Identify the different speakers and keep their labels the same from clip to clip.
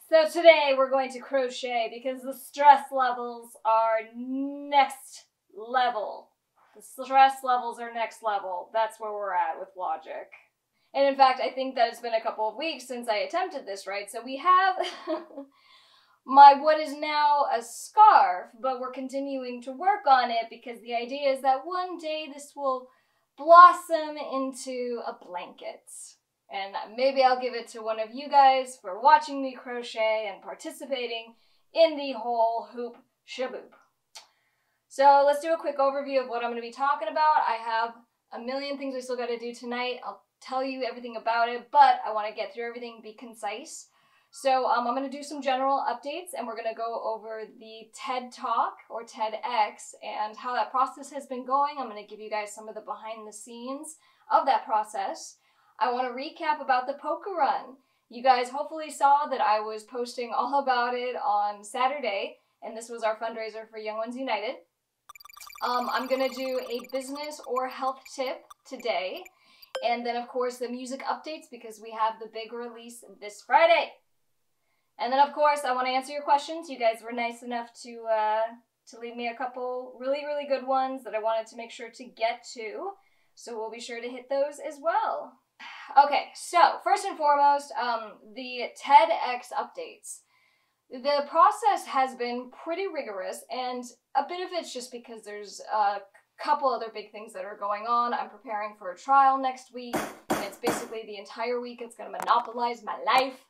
Speaker 1: So today we're going to crochet because the stress levels are next level. The stress levels are next level. That's where we're at with logic. And in fact, I think that it's been a couple of weeks since I attempted this, right? So we have my what is now a scarf, but we're continuing to work on it because the idea is that one day this will blossom into a blanket. And maybe I'll give it to one of you guys for watching me crochet and participating in the whole hoop shaboop. So let's do a quick overview of what I'm going to be talking about. I have a million things I still got to do tonight. I'll tell you everything about it, but I want to get through everything and be concise. So I'm going to do some general updates, and we're going to go over the TED Talk or TEDx and how that process has been going. I'm going to give you guys some of the behind the scenes of that process. I want to recap about the poker run. You guys hopefully saw that I was posting all about it on Saturday, and this was our fundraiser for Young Ones United. I'm going to do a business or health tip today, and then of course the music updates because we have the big release this Friday. And then of course I want to answer your questions. You guys were nice enough to leave me a couple really good ones that I wanted to make sure to get to, so we'll be sure to hit those as well. Okay, so first and foremost, the TEDx updates. The process has been pretty rigorous, and a bit of it's just because there's a couple other big things that are going on. I'm preparing for a trial next week, and it's basically the entire week. It's going to monopolize my life.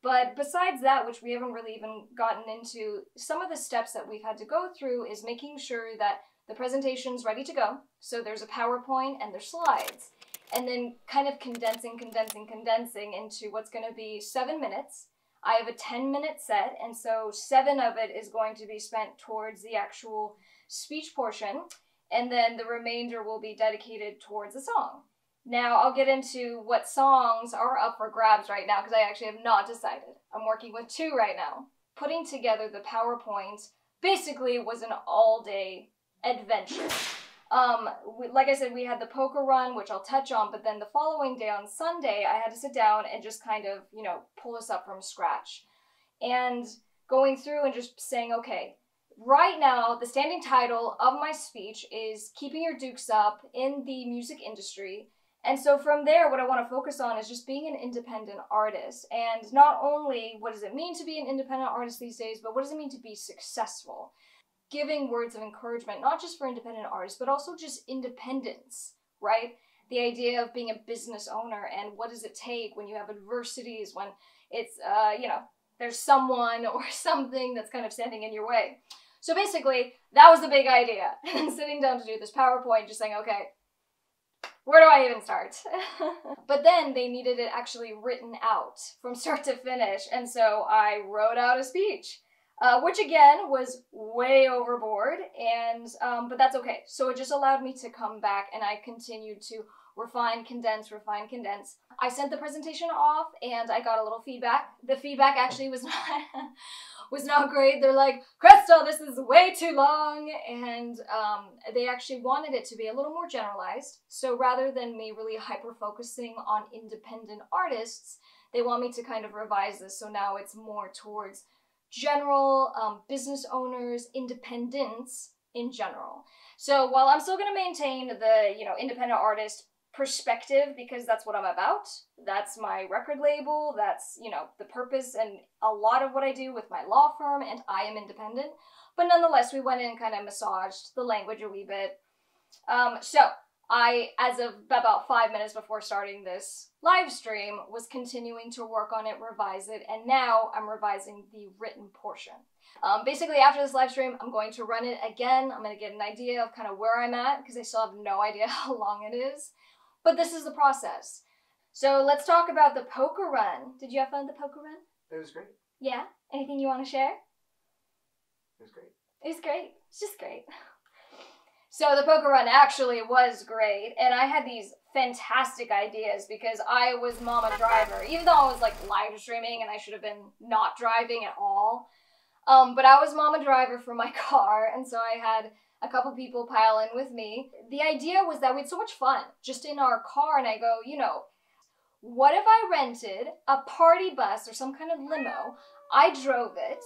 Speaker 1: But besides that, which we haven't really even gotten into, some of the steps that we've had to go through is making sure that the presentation's ready to go. So there's a PowerPoint and there's slides. And then kind of condensing into what's going to be 7 minutes. I have a 10-minute set, and so 7 of it is going to be spent towards the actual speech portion, and then the remainder will be dedicated towards a song. Now, I'll get into what songs are up for grabs right now, because I actually have not decided. I'm working with 2 right now. Putting together the PowerPoint basically was an all-day adventure. Like I said, we had the poker run, which I'll touch on, but then the following day on Sunday, I had to sit down and just kind of, pull us up from scratch. And going through and just saying, okay, right now, the standing title of my speech is Keeping Your Dukes Up in the Music Industry. And so from there, what I want to focus on is just being an independent artist. And not only what does it mean to be an independent artist these days, but what does it mean to be successful? Giving words of encouragement, not just for independent artists, but also just independence, right? The idea of being a business owner and what does it take when you have adversities, when it's, there's someone or something that's kind of standing in your way. So basically, that was the big idea. And sitting down to do this PowerPoint, just saying, okay, where do I even start? But then they needed it actually written out from start to finish. And so I wrote out a speech. Which again was way overboard, and but that's okay. So it just allowed me to come back, and I continued to refine, condense. I sent the presentation off, and I got a little feedback. The feedback actually was not great. They're like, Krystle, this is way too long, and they actually wanted it to be a little more generalized. So rather than me really hyper-focusing on independent artists, they want me to kind of revise this, so now it's more towards general business owners, independents in general. So while I'm still going to maintain the, independent artist perspective, because that's what I'm about, that's my record label, that's, the purpose and a lot of what I do with my law firm, and I am independent. But nonetheless, we went in and kind of massaged the language a wee bit. So I, as of about 5 minutes before starting this live stream, was continuing to work on it, revise it, and now I'm revising the written portion. Basically, after this live stream, I'm going to run it again. I'm going to get an idea of kind of where I'm at, because I still have no idea how long it is. But this is the process. So let's talk about the poker run. Did you have fun at the poker run?
Speaker 2: It was great.
Speaker 1: Yeah? Anything you want to share?
Speaker 2: It was great.
Speaker 1: It was great. It's just great. So the poker run actually was great, and I had these fantastic ideas because I was mama driver, even though I was like live streaming and I should have been not driving at all. But I was mama driver for my car, and so I had a couple people pile in with me. The idea was that we had so much fun just in our car, and I go, what if I rented a party bus or some kind of limo, I drove it,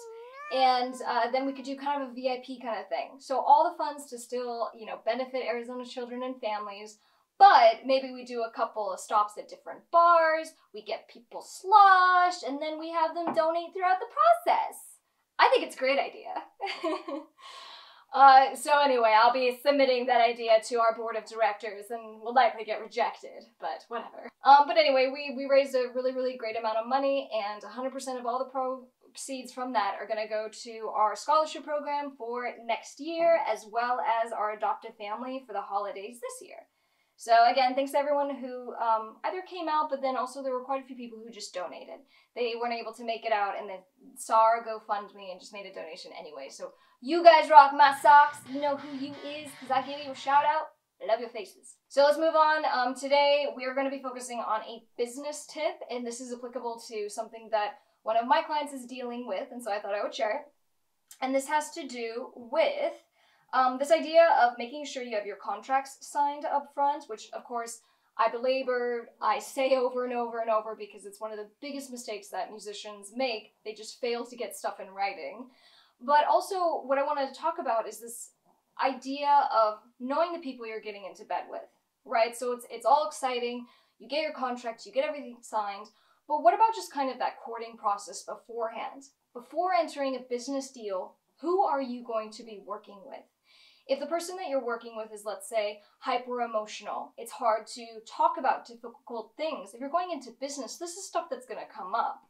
Speaker 1: and then we could do kind of a VIP kind of thing. So all the funds to still, you know, benefit Arizona children and families, but maybe we do a couple of stops at different bars, we get people sloshed, and then we have them donate throughout the process. I think it's a great idea. So anyway, I'll be submitting that idea to our board of directors and will likely get rejected, but whatever. But anyway, we raised a really, really great amount of money, and 100% of all the proceeds from that are going to go to our scholarship program for next year, as well as our adoptive family for the holidays this year. So again, thanks to everyone who either came out, but then also there were quite a few people who just donated. They weren't able to make it out and then saw our GoFundMe and just made a donation anyway. So you guys rock my socks. You know who you is, because I give you a shout out. Love your faces. So let's move on. Today we are going to be focusing on a business tip, and this is applicable to something that one of my clients is dealing with, and so I thought I would share it. And this has to do with this idea of making sure you have your contracts signed up front, which of course I belabor, I say over and over and over because it's one of the biggest mistakes that musicians make. They just fail to get stuff in writing. But also what I wanted to talk about is this idea of knowing the people you're getting into bed with, right? So it's all exciting, you get your contract, you get everything signed, but what about just kind of that courting process beforehand? Before entering a business deal, who are you going to be working with? If the person that you're working with is, let's say, hyper-emotional, it's hard to talk about difficult things. If you're going into business, this is stuff that's going to come up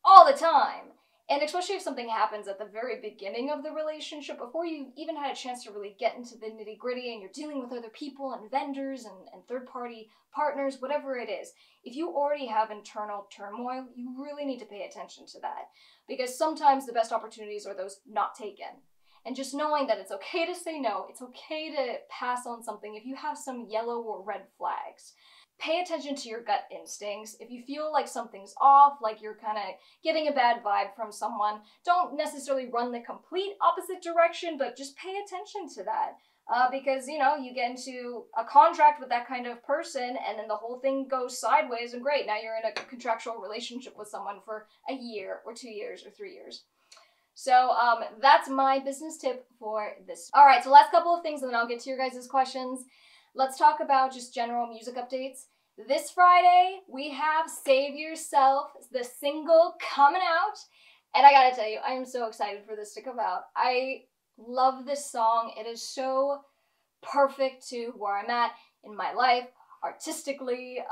Speaker 1: all the time. And especially if something happens at the very beginning of the relationship, before you even had a chance to really get into the nitty-gritty and you're dealing with other people and vendors and third-party partners, whatever it is, if you already have internal turmoil, you really need to pay attention to that. Because sometimes the best opportunities are those not taken. And just knowing that it's okay to say no, it's okay to pass on something if you have some yellow or red flags. Pay attention to your gut instincts. If you feel like something's off, like you're kind of getting a bad vibe from someone, don't necessarily run the complete opposite direction, but just pay attention to that. Because, you know, you get into a contract with that kind of person and then the whole thing goes sideways and great, now you're in a contractual relationship with someone for a year or 2 years or 3 years. So that's my business tip for this. All right, so last couple of things and then I'll get to your guys' questions. Let's talk about just general music updates. This Friday, we have Save Yourself, the single, coming out. And I gotta tell you, I am so excited for this to come out. I love this song. It is so perfect to where I'm at in my life. Artistically,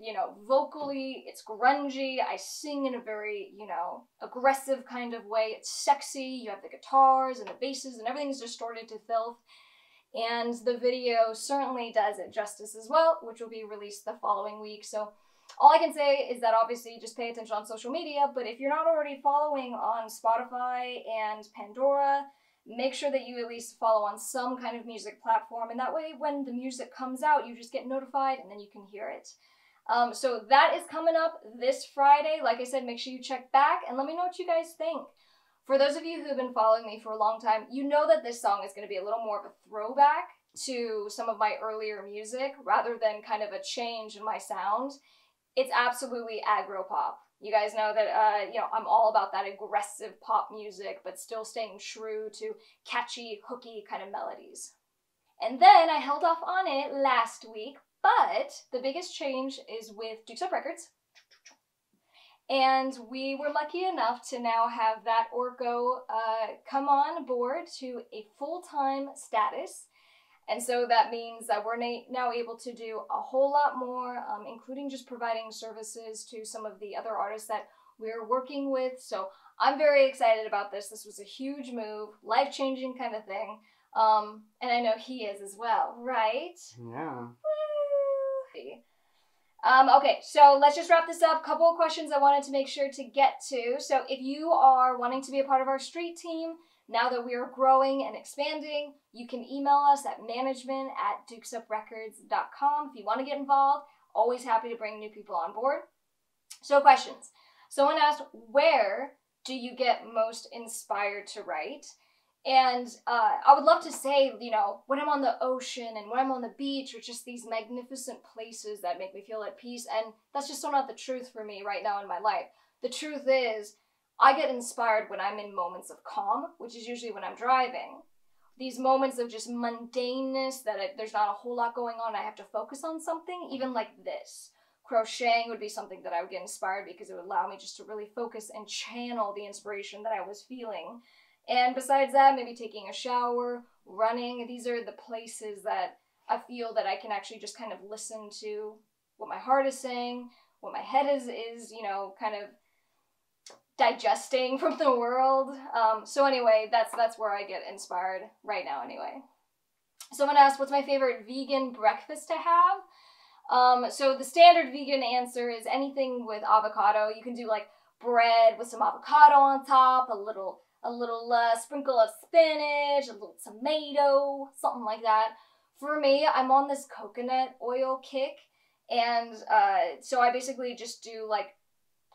Speaker 1: you know, vocally, it's grungy. I sing in a very, you know, aggressive kind of way. It's sexy. You have the guitars and the basses and everything's distorted to filth. And the video certainly does it justice as well, which will be released the following week. So all I can say is that obviously just pay attention on social media, but if you're not already following on Spotify and Pandora, make sure that you at least follow on some kind of music platform, and that way when the music comes out, you just get notified and then you can hear it. So that is coming up this Friday. Like I said, make sure you check back and let me know what you guys think. For those of you who have been following me for a long time, you know that this song is going to be a little more of a throwback to some of my earlier music rather than kind of a change in my sound. It's absolutely aggro pop. You guys know that, you know, I'm all about that aggressive pop music, but still staying true to catchy, hooky kind of melodies. And then I held off on it last week, but the biggest change is with Dukes Up Records. And we were lucky enough to now have that ORKO come on board to a full-time status. And so that means that we're now able to do a whole lot more, including just providing services to some of the other artists that we're working with. So I'm very excited about this. This was a huge move, life-changing kind of thing. And I know he is as well, right?
Speaker 2: Yeah.
Speaker 1: Woo! Okay, so let's just wrap this up. Couple of questions I wanted to make sure to get to. So if you are wanting to be a part of our street team, now that we are growing and expanding, you can email us at management@dukesuprecords.com if you want to get involved. Always happy to bring new people on board. So questions. Someone asked, where do you get most inspired to write? And I would love to say, you know, when I'm on the ocean and when I'm on the beach, or just these magnificent places that make me feel at peace. And that's just so not the truth for me right now in my life. The truth is, I get inspired when I'm in moments of calm, which is usually when I'm driving. These moments of just mundaneness, that there's not a whole lot going on, I have to focus on something, even like this. Crocheting would be something that I would get inspired because it would allow me just to really focus and channel the inspiration that I was feeling. And besides that, maybe taking a shower, running. These are the places that I feel that I can actually just kind of listen to what my heart is saying, what my head is, you know, kind of digesting from the world. So anyway, that's where I get inspired right now anyway. Someone asked, what's my favorite vegan breakfast to have? So the standard vegan answer is anything with avocado. You can do like bread with some avocado on top, a little sprinkle of spinach, a little tomato, something like that. For me, I'm on this coconut oil kick, and so I basically just do like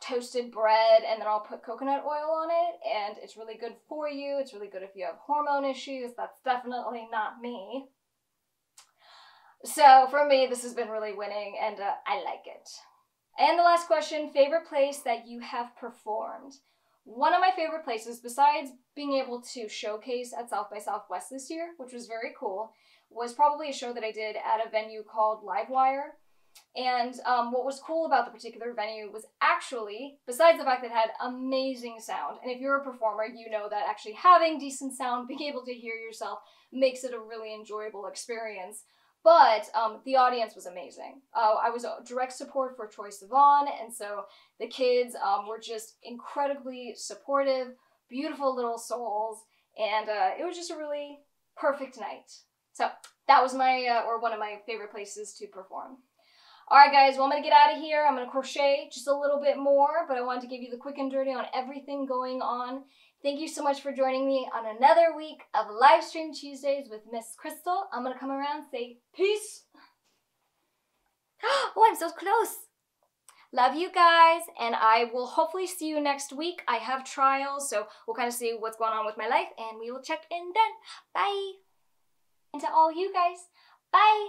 Speaker 1: toasted bread, and then I'll put coconut oil on it, and it's really good for you. It's really good if you have hormone issues. That's definitely not me. So for me, this has been really winning, and I like it. And the last question, favorite place that you have performed? One of my favorite places, besides being able to showcase at South by Southwest this year, which was very cool, was probably a show that I did at a venue called Livewire. And what was cool about the particular venue was actually, besides the fact that it had amazing sound, and if you're a performer, you know that actually having decent sound, being able to hear yourself, makes it a really enjoyable experience. But the audience was amazing. I was direct support for Troye Sivan, and so the kids were just incredibly supportive, beautiful little souls, and it was just a really perfect night. So that was my, or one of my favorite places to perform. Alright guys, well I'm going to get out of here. I'm going to crochet just a little bit more, but I wanted to give you the quick and dirty on everything going on. Thank you so much for joining me on another week of Livestream Tuesdays with Miss Krystle. I'm going to come around and say peace. Oh, I'm so close. Love you guys, and I will hopefully see you next week. I have trials, so we'll kind of see what's going on with my life, and we will check in then. Bye. And to all you guys, bye.